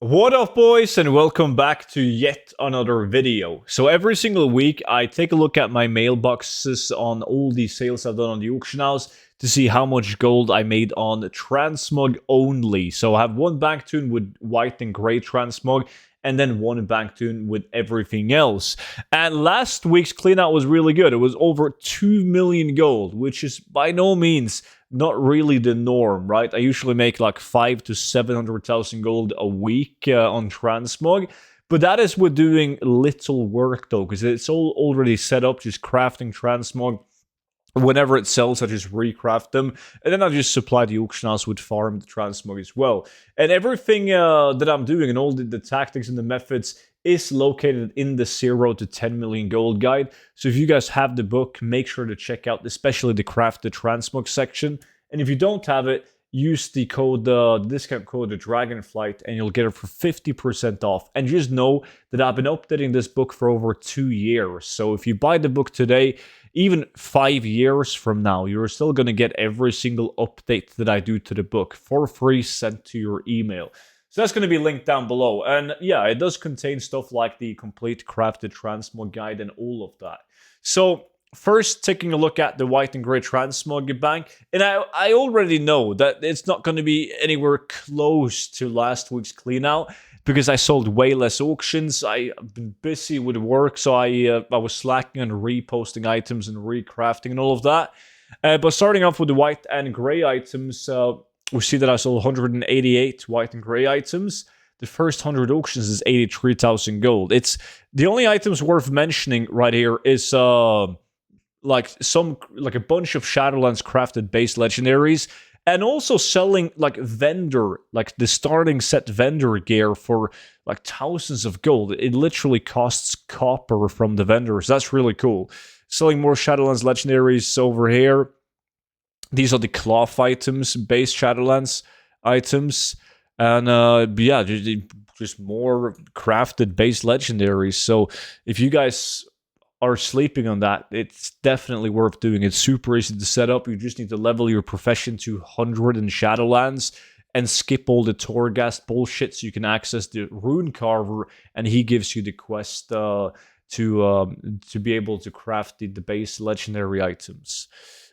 What up, boys, and welcome back to yet another video. So every single week I take a look at my mailboxes on all the sales I've done on the auction house to see how much gold I made on transmog only. So I have one bank tune with white and gray transmog, and then one bank tune with everything else. And last week's cleanout was really good. It was over 2 million gold, which is by no means not really the norm, right? I usually make like 5 to 700,000 gold a week on transmog, but that is with doing little work though, because it's all already set up, just crafting transmog. Whenever it sells, I just recraft them, and then I just supply the auction house with farmed transmog as well. And everything that I'm doing and all the tactics and the methods is located in the 0 to 10 million gold guide. So if you guys have the book, make sure to check out especially the crafted transmog section. And if you don't have it, use the code, discount code, the Dragonflight, and you'll get it for 50% off. And just know that I've been updating this book for over 2 years. So if you buy the book today, even 5 years from now, you're still going to get every single update that I do to the book for free sent to your email. So that's going to be linked down below. And yeah, it does contain stuff like the complete crafted transmog guide and all of that. So first, taking a look at the white and gray transmog bank. And I already know that it's not going to be anywhere close to last week's cleanout, because I sold way less auctions. I've been busy with work, so I was slacking on reposting items and recrafting and all of that. But starting off with the white and gray items, we see that I sold 188 white and gray items. The first 100 auctions is 83,000 gold. It's the only items worth mentioning right here is like a bunch of Shadowlands crafted base legendaries, and also selling like the starting set vendor gear for like thousands of gold. It literally costs copper from the vendors. That's really cool. Selling more Shadowlands legendaries over here. These are the cloth items, base Shadowlands items. And yeah, just more crafted base legendaries. So if you guys are sleeping on that, it's definitely worth doing. It's super easy to set up. You just need to level your profession to 100 in Shadowlands and skip all the Torghast bullshit so you can access the Rune Carver, and he gives you the quest to be able to craft the base legendary items.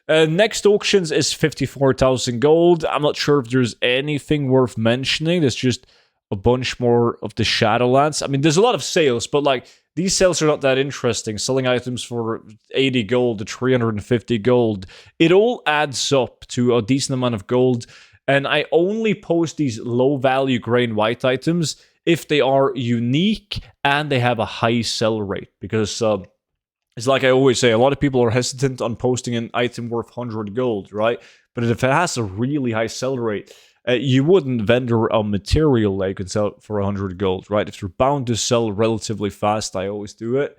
Next auctions is 54,000 gold. I'm not sure if there's anything worth mentioning. There's just a bunch more of the Shadowlands. I mean, there's a lot of sales, but like these sales are not that interesting. Selling items for 80 gold to 350 gold. It all adds up to a decent amount of gold. And I only post these low value gray and white items if they are unique and they have a high sell rate. Because it's like I always say, a lot of people are hesitant on posting an item worth 100 gold, right? But if it has a really high sell rate, you wouldn't vendor a material that you can sell for 100 gold, right? If you're bound to sell relatively fast, I always do it.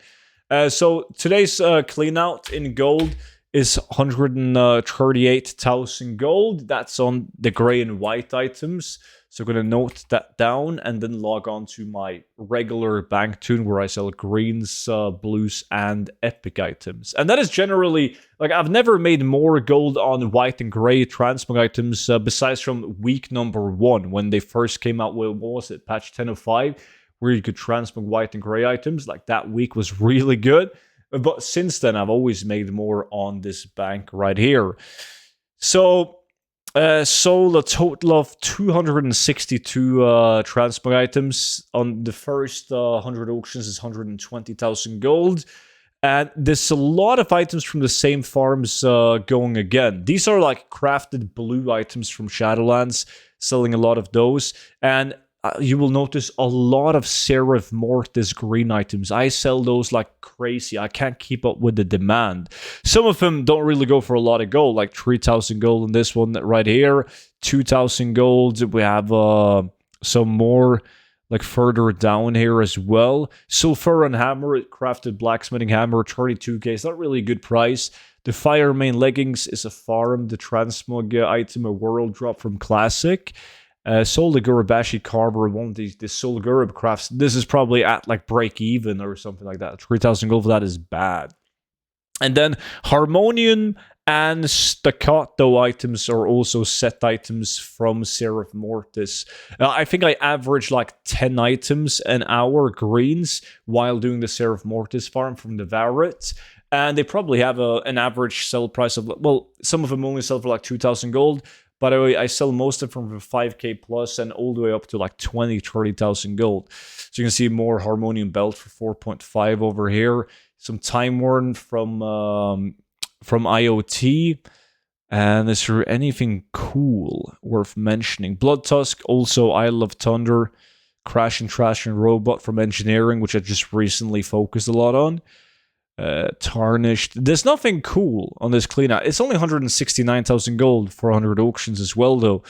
So today's clean out in gold is 138,000 gold. That's on the gray and white items. So I'm going to note that down and then log on to my regular bank tune where I sell greens, blues, and epic items. And that is generally, like, I've never made more gold on white and gray transmog items besides from week number 1 when they first came out with, what was it, patch 10.05, where you could transmog white and gray items. Like, that week was really good. But since then, I've always made more on this bank right here. So sold a total of 262 transmog items. On the first 100 auctions is 120,000 gold. And there's a lot of items from the same farms going again. These are like crafted blue items from Shadowlands, selling a lot of those. And you will notice a lot of Seraph Mortis green items. I sell those like crazy. I can't keep up with the demand. Some of them don't really go for a lot of gold, like 3,000 gold in this one right here, 2,000 gold. We have some more like further down here as well. Sulfuron Hammer, crafted blacksmithing hammer, 32k. It's not really a good price. The Fire Main Leggings is a farm, the transmog item, a world drop from Classic. Sold a Gurabashi Carver, one of the Soul Gurub crafts. This is probably at like break even or something like that. 3,000 gold for that is bad. And then Harmonium And staccato items are also set items from Seraph Mortis. I think I average like 10 items an hour greens while doing the Seraph Mortis farm from the Varret. And they probably have an average sell price of, well, some of them only sell for like 2,000 gold. By the way, I sell most of them for 5k plus and all the way up to like 20, 30,000 gold. So you can see more Harmonium Belt for 4.5 over here. Some Time Worn from IoT. And is there anything cool worth mentioning? Blood Tusk, also Isle of Thunder, Crash and Trash and Robot from Engineering, which I just recently focused a lot on. Tarnished. There's nothing cool on this cleanout. It's only 169,000 gold for 100 auctions as well, though.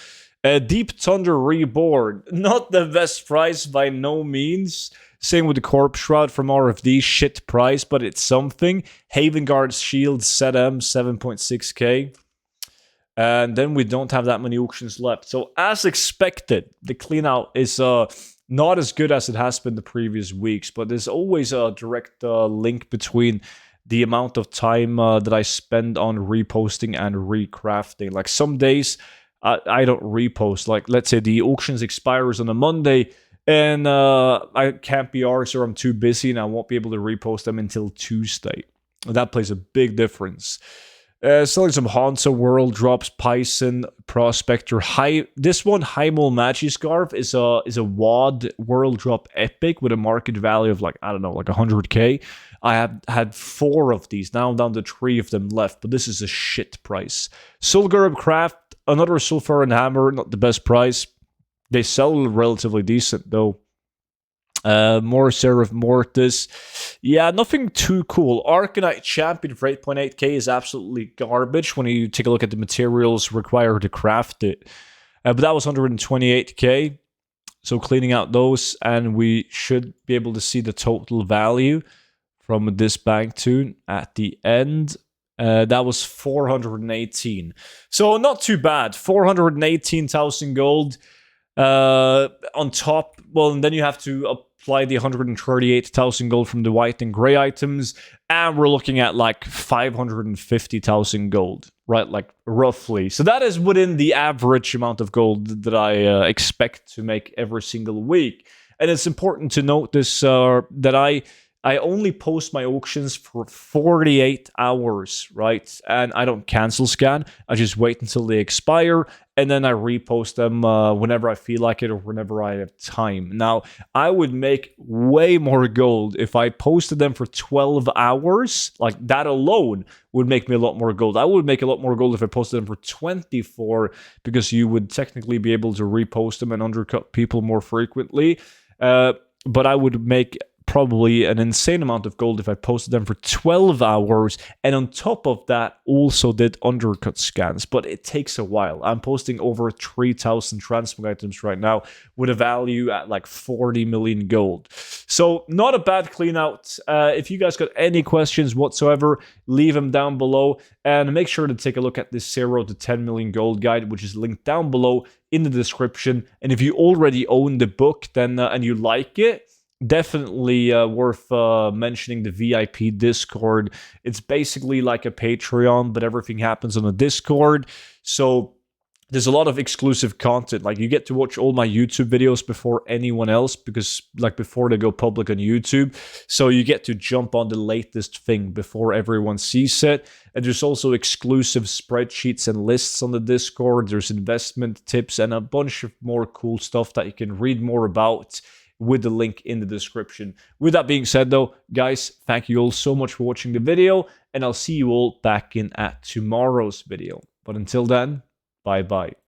Deep Thunder Reborn. Not the best price by no means. Same with the Corpse Shroud from RFD. Shit price, but it's something. Haven Guard's Shield Set M, 7.6k. And then we don't have that many auctions left. So as expected, the cleanout is not as good as it has been the previous weeks, but there's always a direct link between the amount of time that I spend on reposting and recrafting. Like some days, I don't repost. Like let's say the auctions expires on a Monday, and I can't be arsed or I'm too busy and I won't be able to repost them until Tuesday. That plays a big difference. Selling some Hansa World drops, Python, Prospector. This one, Heimel Magiscarf, is a WoD World Drop Epic with a market value of like, I don't know, like 100k. I have had 4 of these. Now I'm down to 3 of them left, but this is a shit price. Sulgurb Craft, another Sulfur and Hammer, not the best price. They sell relatively decent though. More Seraph Mortis. Yeah, nothing too cool. Arcanite Champion for 8.8k is absolutely garbage when you take a look at the materials required to craft it. But that was 128k. So cleaning out those, and we should be able to see the total value from this bank tune at the end. That was 418. So not too bad. 418,000 gold. On top, well, and then you have to apply the 138,000 gold from the white and gray items, and we're looking at like 550,000 gold, right? Like roughly. So that is within the average amount of gold that I expect to make every single week. And it's important to note this that I only post my auctions for 48 hours, right? And I don't cancel scan. I just wait until they expire, and then I repost them whenever I feel like it or whenever I have time. Now, I would make way more gold if I posted them for 12 hours. Like, that alone would make me a lot more gold. I would make a lot more gold if I posted them for 24, because you would technically be able to repost them and undercut people more frequently. But I would make probably an insane amount of gold if I posted them for 12 hours, and on top of that also did undercut scans, but it takes a while. I'm posting over 3,000 transmog items right now with a value at like 40 million gold. So not a bad clean out. If you guys got any questions whatsoever, leave them down below, and make sure to take a look at this 0 to 10 million gold guide, which is linked down below in the description. And if you already own the book, then and you like it, definitely worth mentioning the VIP Discord. It's basically like a Patreon, but everything happens on a Discord. So there's a lot of exclusive content. Like, you get to watch all my YouTube videos before anyone else, because like before they go public on YouTube. So you get to jump on the latest thing before everyone sees it. And there's also exclusive spreadsheets and lists on the Discord. There's investment tips and a bunch of more cool stuff that you can read more about with the link in the description. With that being said though, guys, thank you all so much for watching the video, and I'll see you all back in at tomorrow's video. But until then, bye bye.